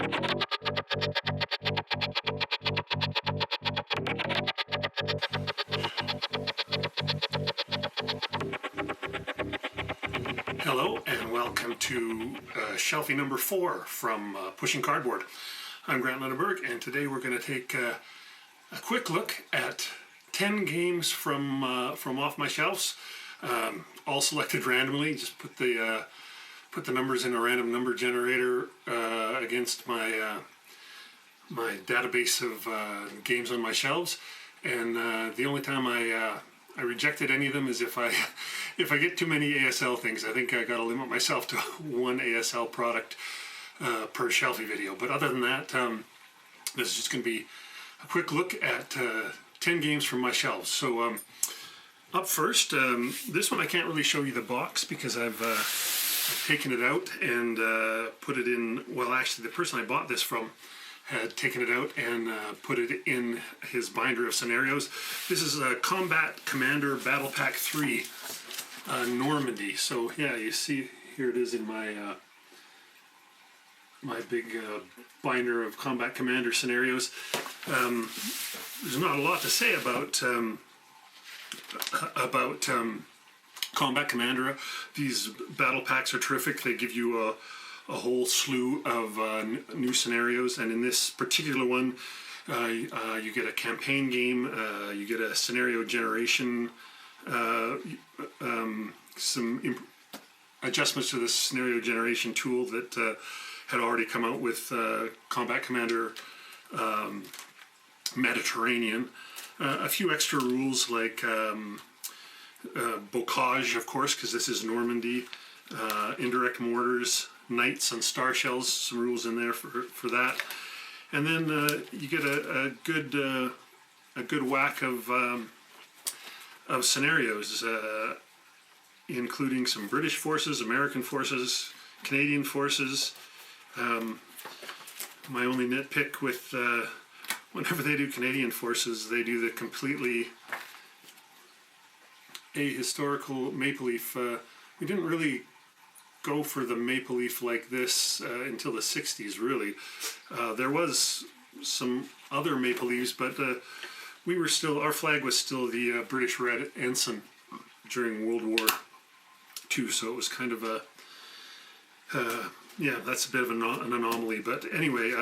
Hello and welcome to Shelfie number 4 from Pushing Cardboard. I'm Grant Lindenberg, and today we're going to take a quick look at 10 games from off my shelves, all selected randomly. Just put the numbers in a random number generator against my my database of games on my shelves, and the only time I rejected any of them is if I get too many ASL things. I think I got to limit myself to one ASL product per Shelfie video. But other than that, this is just going to be a quick look at 10 games from my shelves. So up first, this one I can't really show you the box because I've taken it out and put it in. Well, actually, the person I bought this from had taken it out and put it in his binder of scenarios. This is a Combat Commander Battle Pack 3 Normandy. So yeah, you see here it is in my my big binder of Combat Commander scenarios. There's not a lot to say about Combat Commander. These battle packs are terrific. They give you a whole slew of new scenarios, and in this particular one you get a campaign game, you get a scenario generation, some adjustments to the scenario generation tool that had already come out with Combat Commander Mediterranean, a few extra rules like bocage, of course, because this is Normandy, indirect mortars, knights and star shells, some rules in there for that, and then you get a good whack of scenarios, including some British forces, American forces, Canadian forces. My only nitpick with whenever they do Canadian forces, they do the completely ahistorical maple leaf. We didn't really go for the maple leaf like this until the 60s, really. There was some other maple leaves, but our flag was still the British Red Ensign during World War II, so it was kind of a yeah, that's a bit of an anomaly. But anyway,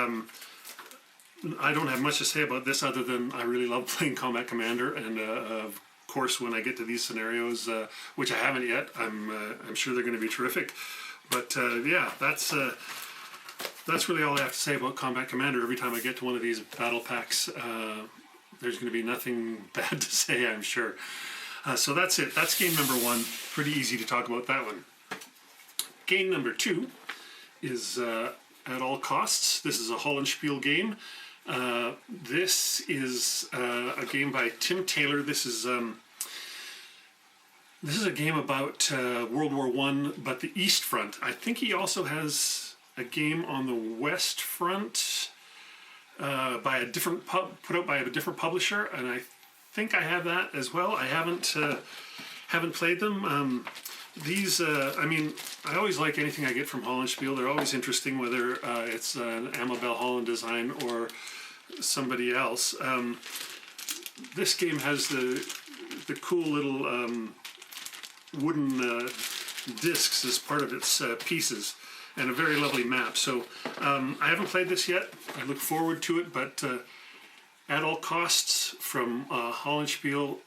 I don't have much to say about this other than I really love playing Combat Commander, and of course when I get to these scenarios, which I haven't yet, I'm sure they're going to be terrific. But yeah, that's really all I have to say about Combat Commander. Every time I get to one of these battle packs, there's going to be nothing bad to say, I'm sure. So that's it. That's game number 1. Pretty easy to talk about that one. Game number 2 is At All Costs. This is a Hollandspiel game. This is a game by Tim Taylor. This is a game about World War I, but the East Front. I think he also has a game on the West Front by a different put out by a different publisher, and I think I have that as well. I haven't played them. These, I mean, I always like anything I get from Hollandspiel. They're always interesting, whether it's an Amabel Holland design or somebody else. This game has the cool little wooden discs as part of its pieces, and a very lovely map. So I haven't played this yet. I look forward to it, but At All Costs from Hollandspiel,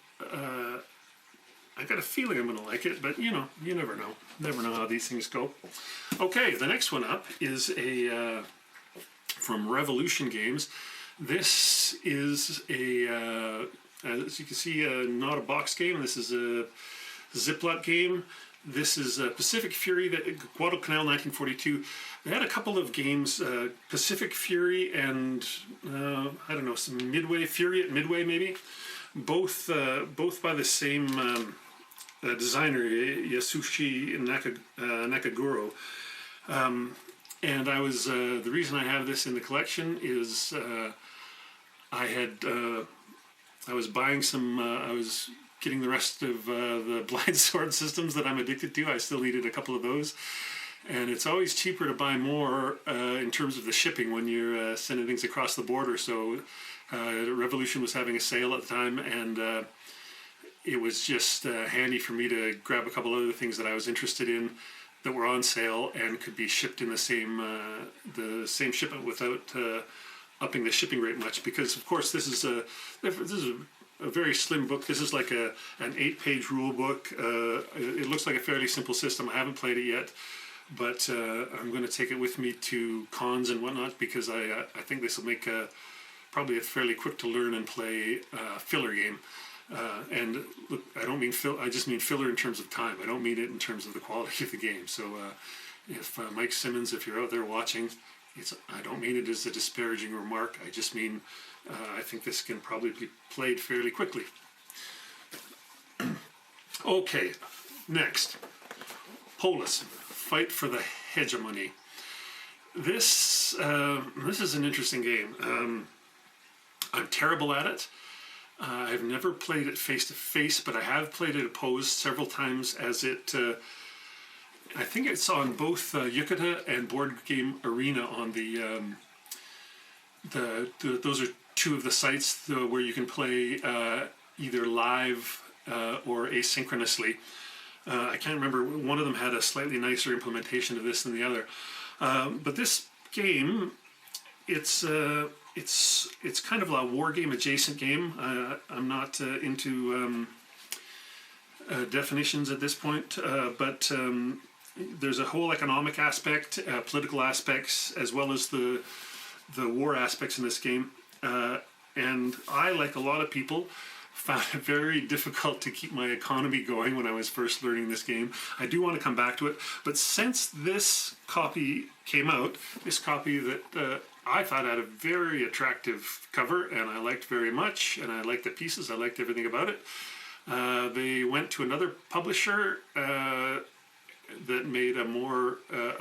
I got a feeling I'm going to like it, but you know, you never know. Never know how these things go. Okay, the next one up is from Revolution Games. This is as you can see, not a box game. This is a Ziploc game. This is Pacific Fury, Guadalcanal 1942. They had a couple of games, Pacific Fury and I don't know, some Fury at Midway maybe. Both by the same designer, Yasushi Nakaguro. And I was the reason I have this in the collection is I was buying some. I was getting the rest of the blind sword systems that I'm addicted to. I still needed a couple of those, and it's always cheaper to buy more in terms of the shipping when you're sending things across the border. So Revolution was having a sale at the time, and it was just handy for me to grab a couple other things that I was interested in that were on sale and could be shipped in the same shipment without upping the shipping rate much. Because of course this is a very slim book. This is like an 8-page rule book. It looks like a fairly simple system. I haven't played it yet, but I'm going to take it with me to cons and whatnot, because I think this will make probably a fairly quick to learn and play filler game. And look, I don't mean I just mean filler in terms of time. I don't mean it in terms of the quality of the game. So if Mike Simmons, if you're out there watching, I don't mean it as a disparaging remark. I just mean I think this can probably be played fairly quickly. Okay, next, Polis, Fight for the Hegemony. This is an interesting game. I'm terrible at it. I've never played it face to face, but I have played it opposed several times. As it, I think it's on both Yucata and Board Game Arena. On those are two of the sites where you can play either live or asynchronously. I can't remember. One of them had a slightly nicer implementation of this than the other. But this game, it's kind of a war game adjacent game. I'm not into definitions at this point, but there's a whole economic aspect, political aspects, as well as the war aspects in this game. And I, like a lot of people, found it very difficult to keep my economy going when I was first learning this game. I do want to come back to it, but since this copy came out, this copy that I thought had a very attractive cover, and I liked very much, and I liked the pieces, I liked everything about it. They went to another publisher that made a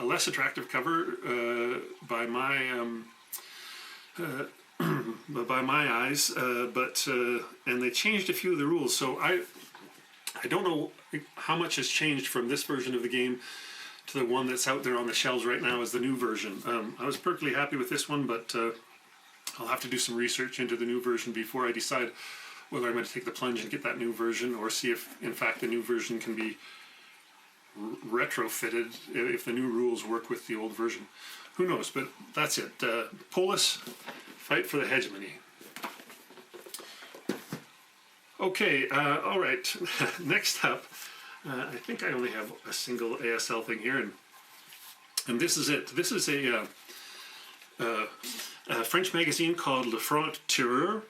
less attractive cover by my eyes, and they changed a few of the rules. So I don't know how much has changed from this version of the game to the one that's out there on the shelves right now as the new version. I was perfectly happy with this one, but I'll have to do some research into the new version before I decide whether I'm going to take the plunge and get that new version, or see if in fact the new version can be retrofitted, if the new rules work with the old version. Who knows, but that's it. Polis, Fight for the Hegemony. Okay, all right. Next up, I think I only have a single ASL thing here, and this is it. This is a French magazine called Le Front Tireur.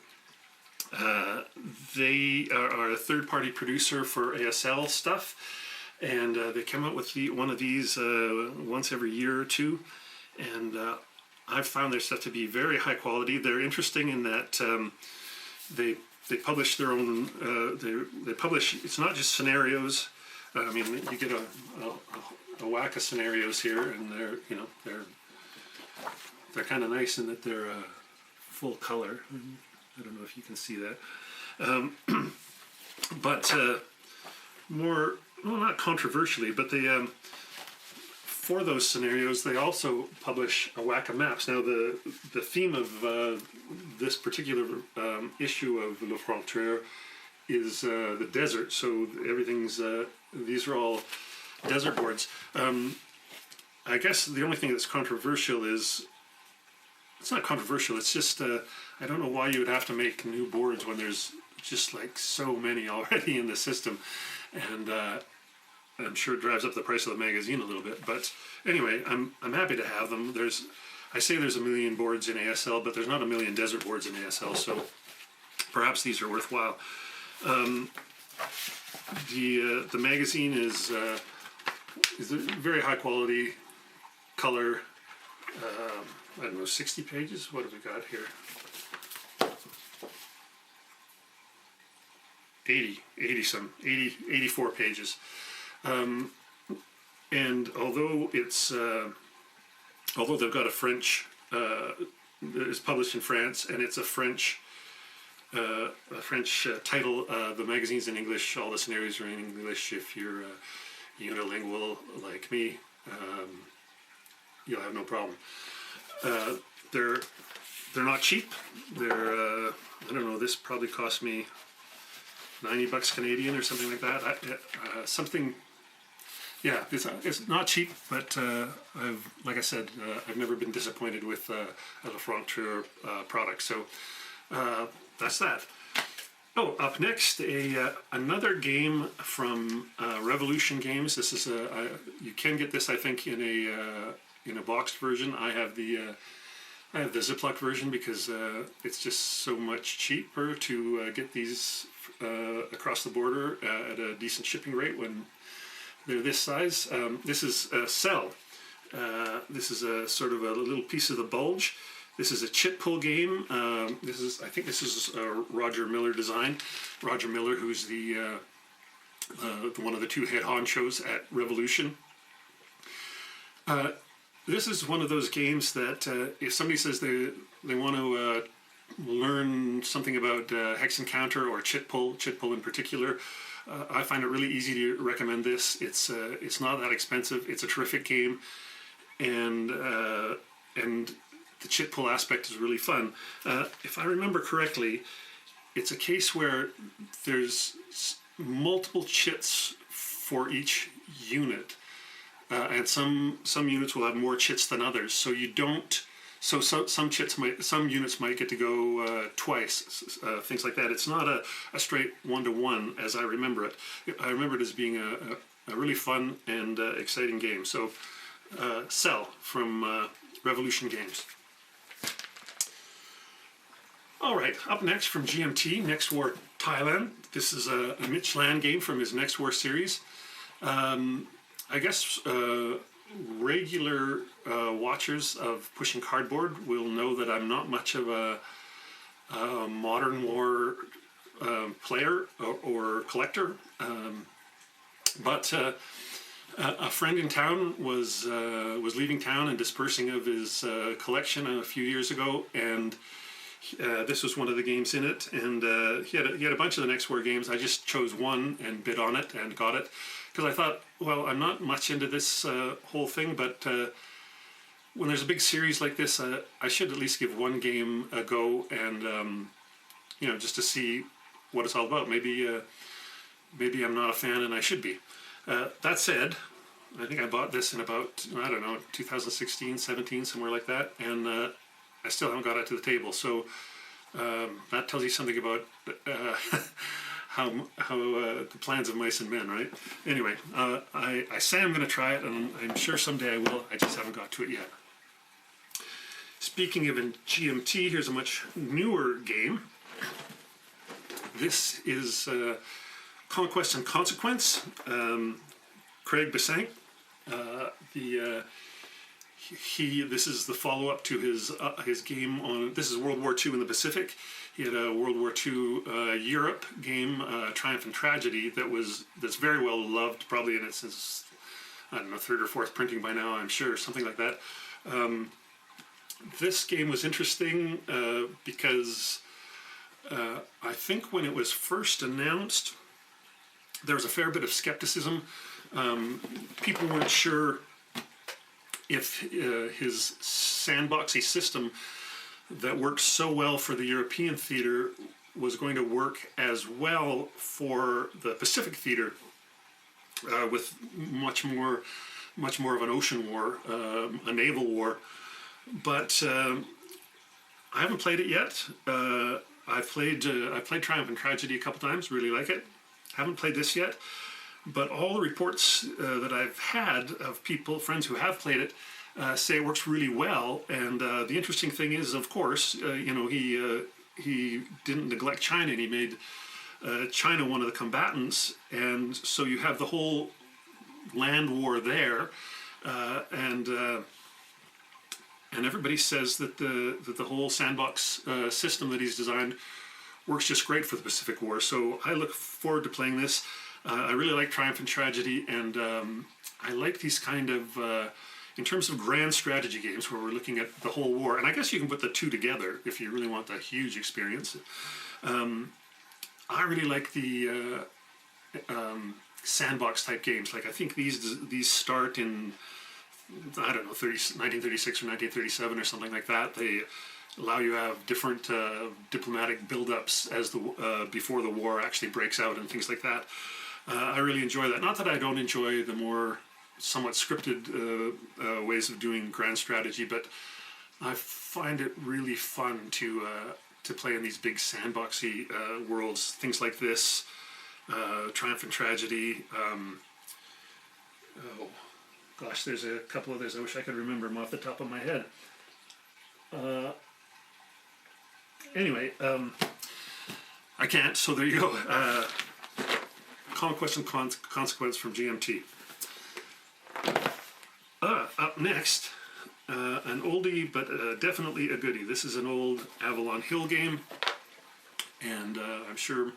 They are a third-party producer for ASL stuff, and they come out with one of these once every year or two, and I've found their stuff to be very high quality. They're interesting in that they publish their own. They publish. It's not just scenarios. I mean, you get a whack of scenarios here, and they're kind of nice in that they're full color. I don't know if you can see that, but more, well, not controversially, but they for those scenarios they also publish a whack of maps. Now the theme of this particular issue of Le Front Tireur is the desert. So everything's these are all desert boards. I guess the only thing that's controversial is, it's not controversial, it's just I don't know why you would have to make new boards when there's just like so many already in the system, and I'm sure it drives up the price of the magazine a little bit. But anyway, I'm happy to have them. I say there's a million boards in ASL, but there's not a million desert boards in ASL, so perhaps these are worthwhile. The magazine is a very high quality color. I don't know, 60 pages? What have we got here? 84 pages. And although although they've got a French, it's published in France, and it's a French title, the magazine's in English, all the scenarios are in English if you're unilingual like me. you'll have no problem. They're not cheap. They're I don't know. This probably cost me $90 Canadian or something like that. Something. Yeah, it's not cheap, but like I said, I've never been disappointed with a Lafrontier product. So that's that. Oh, up next, another game from Revolution Games. This is you can get this, I think, in a boxed version. I have the Ziploc version because it's just so much cheaper to get these across the border at a decent shipping rate when they're this size. This is Cell. This is a sort of a little piece of the bulge. This is a chit pull game. I think this is Roger Miller design. Roger Miller, who's the one of the two head honchos at Revolution. This is one of those games that if somebody says they want to learn something about hex and counter or chit pull in particular, I find it really easy to recommend this. It's not that expensive. It's a terrific game, and the chit pull aspect is really fun. If I remember correctly, it's a case where there's multiple chits for each unit, and some units will have more chits than others. So you don't. So some units might get to go twice, things like that. It's not a straight 1-to-1 as I remember it. I remember it as being a really fun and exciting game. So Cell from Revolution Games. All right, up next from GMT, Next War Thailand. This is a Mitch Land game from his Next War series. I guess regular watchers of Pushing Cardboard will know that I'm not much of a modern war player or collector, but a friend in town was leaving town and dispersing of his collection a few years ago, and this was one of the games in it. And he had a bunch of the Next War games. I just chose one and bid on it and got it because I thought, well, I'm not much into this whole thing, but when there's a big series like this, I should at least give one game a go, and just to see what it's all about. Maybe I'm not a fan, and I should be. That said, I think I bought this in about, I don't know, 2016, 17, somewhere like that, and I still haven't got it to the table. So that tells you something about how the plans of mice and men, right? Anyway, I say I'm going to try it, and I'm sure someday I will. I just haven't got to it yet. Speaking of GMT, here's a much newer game. This is Conquest and Consequence. Craig Bessank. This is the follow-up to his game on. This is World War II in the Pacific. He had a World War II Europe game, Triumph and Tragedy, that's very well loved, probably in its I don't know, third or fourth printing by now, I'm sure, something like that. This game was interesting because I think when it was first announced, there was a fair bit of skepticism. People weren't sure if his sandboxy system that worked so well for the European theater was going to work as well for the Pacific theater, with much more of an ocean war, a naval war. But I haven't played it yet. I've played Triumph and Tragedy a couple times. Really like it. Haven't played this yet. But all the reports that I've had of friends who have played it, say it works really well. And the interesting thing is, of course, he didn't neglect China, and he made China one of the combatants. And so you have the whole land war there, and everybody says that the whole sandbox system that he's designed works just great for the Pacific War. So I look forward to playing this. I really like Triumph and Tragedy, and I like these kind of, in terms of grand strategy games where we're looking at the whole war, and I guess you can put the two together if you really want that huge experience. I really like the sandbox type games. Like I think these start in I don't know, 1936 or 1937 or something like that. They allow you to have different diplomatic build-ups as before the war actually breaks out and things like that. I really enjoy that. Not that I don't enjoy the more somewhat scripted ways of doing grand strategy, but I find it really fun to play in these big sandboxy worlds. Things like this, Triumph and Tragedy. Oh gosh, there's a couple others. I wish I could remember them off the top of my head. Anyway, I can't, so there you go. Conquest and Consequence from GMT. Up next, an oldie, but definitely a goodie. This is an old Avalon Hill game, and I'm sure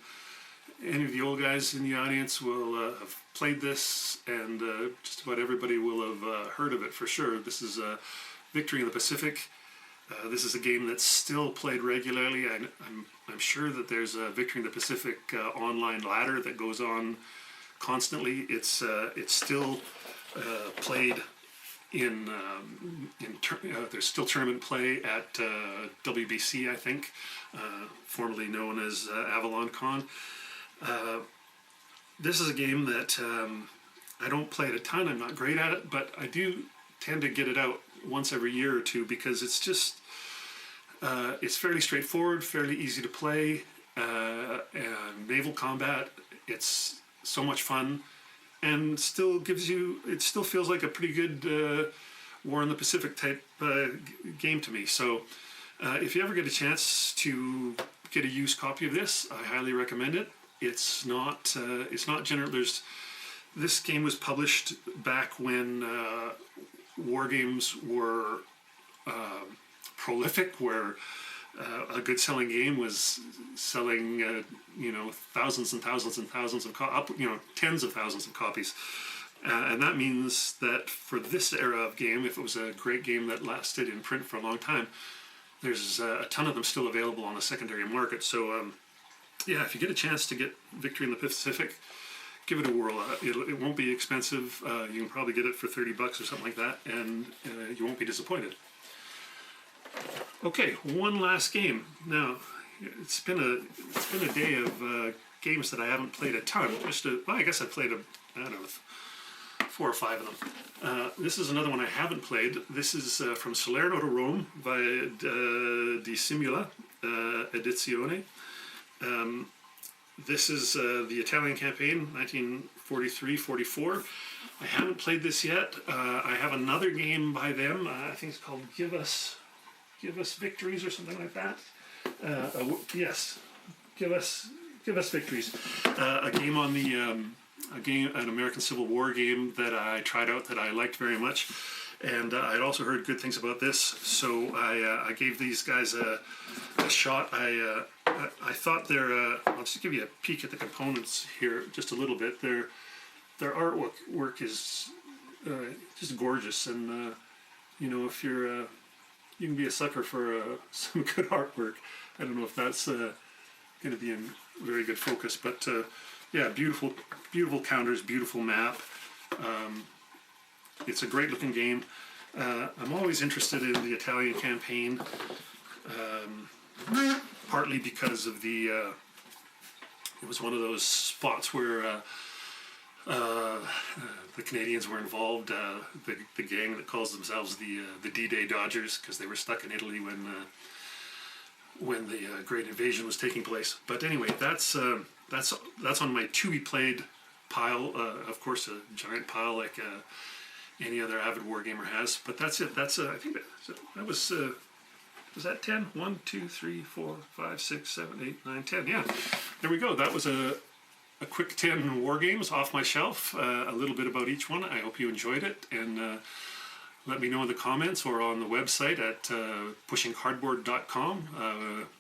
any of the old guys in the audience will have played this, and just about everybody will have heard of it for sure. This is Victory in the Pacific. This is a game that's still played regularly. I'm sure that there's a Victory in the Pacific online ladder that goes on constantly. It's still played there's still tournament play at WBC, I think, formerly known as Avalon Con. This is a game that I don't play it a ton. I'm not great at it, but I do tend to get it out once every year or two because it's just it's fairly straightforward, fairly easy to play. Naval combat, it's so much fun, and still feels like a pretty good War in the Pacific type game to me. So if you ever get a chance to get a used copy of this, I highly recommend it. It's not general. This game was published back when wargames were prolific, where a good selling game was selling thousands and thousands and thousands of tens of thousands of copies, and that means that for this era of game, if it was a great game that lasted in print for a long time, there's a ton of them still available on the secondary market. So yeah, if you get a chance to get Victory in the Pacific, give it a whirl. It won't be expensive. You can probably get it for $30 or something like that, and you won't be disappointed. Okay, one last game. Now, it's been a day of games that I haven't played a ton. I guess I played I don't know, 4 or 5 of them. This is another one I haven't played. This is from Salerno to Rome via Di Simula Edizione. This is the Italian campaign, 1943-44. I haven't played this yet. I have another game by them. I think it's called Give Us Victories or something like that. Yes, Give Us Victories. A game on an American Civil War game that I tried out that I liked very much, and I'd also heard good things about this. So I gave these guys a shot. I thought I'll just give you a peek at the components here just a little bit. Their artwork is just gorgeous, and if you can be a sucker for some good artwork. I don't know if that's going to be in very good focus, but yeah, beautiful counters, beautiful map. It's a great looking game. I'm always interested in the Italian campaign. Partly because of it was one of those spots where the Canadians were involved, the gang that calls themselves the D-Day Dodgers, because they were stuck in Italy when the Great Invasion was taking place. But anyway, that's on my to-be played pile. Of course, a giant pile like any other avid wargamer has. But that's it. I think that was. Was that 10? 1, 2, 3, 4, 5, 6, 7, 8, 9, 10. Yeah, there we go. That was a quick 10 war games off my shelf. A little bit about each one. I hope you enjoyed it, and let me know in the comments or on the website at pushingcardboard.com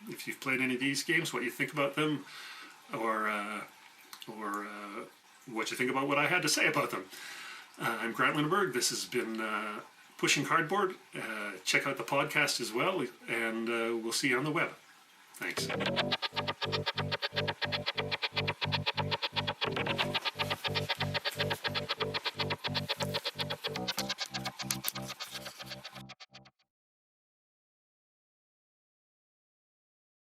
if you've played any of these games, what you think about them, or what you think about what I had to say about them. I'm Grant Lindbergh. This has been Pushing Cardboard. Check out the podcast as well, and we'll see you on the web. Thanks.